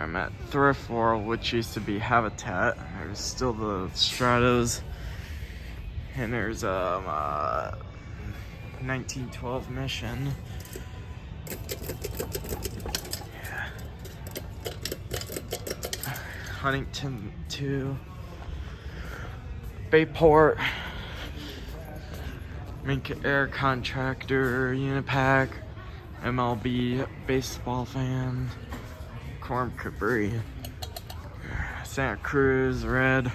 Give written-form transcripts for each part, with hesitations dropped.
I'm at Thrift World, which used to be Habitat. There's still the Stratos, and there's 1912 Mission. Yeah. Huntington 2, Bayport, Mink Air Contractor, Unipack, MLB Baseball Fan, Corn Capri, Santa Cruz Red,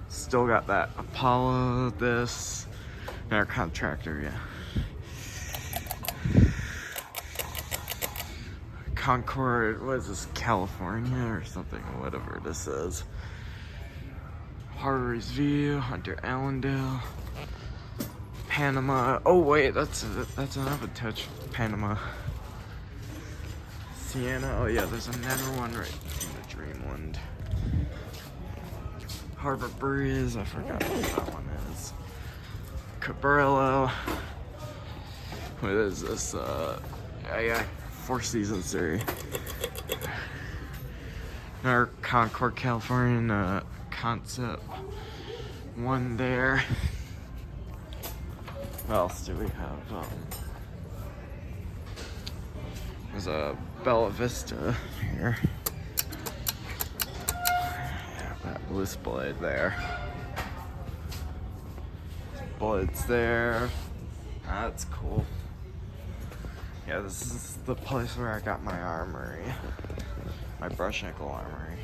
still got that Apollo, this, Air Contractor, yeah. Concord, what is this, California or something, whatever this is. Harvey's View, Hunter Allendale, Panama. Oh wait, that's another touch. Panama. Sienna. Oh yeah, there's another one right in the Dreamland. Harbor Breeze. I forgot what that one is. Cabrillo. What is this? Yeah, Four Seasons series. Another Concord, California. Concept one there. What else do we have? There's a Bella Vista here. Yeah, that loose blade there. Blades there. That's cool. Yeah, this is the place where I got my armory. My brush nickel armory.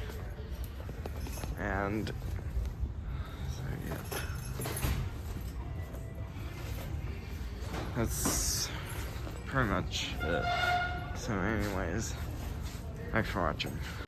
And so yeah. That's pretty much it. So anyways, thanks for watching.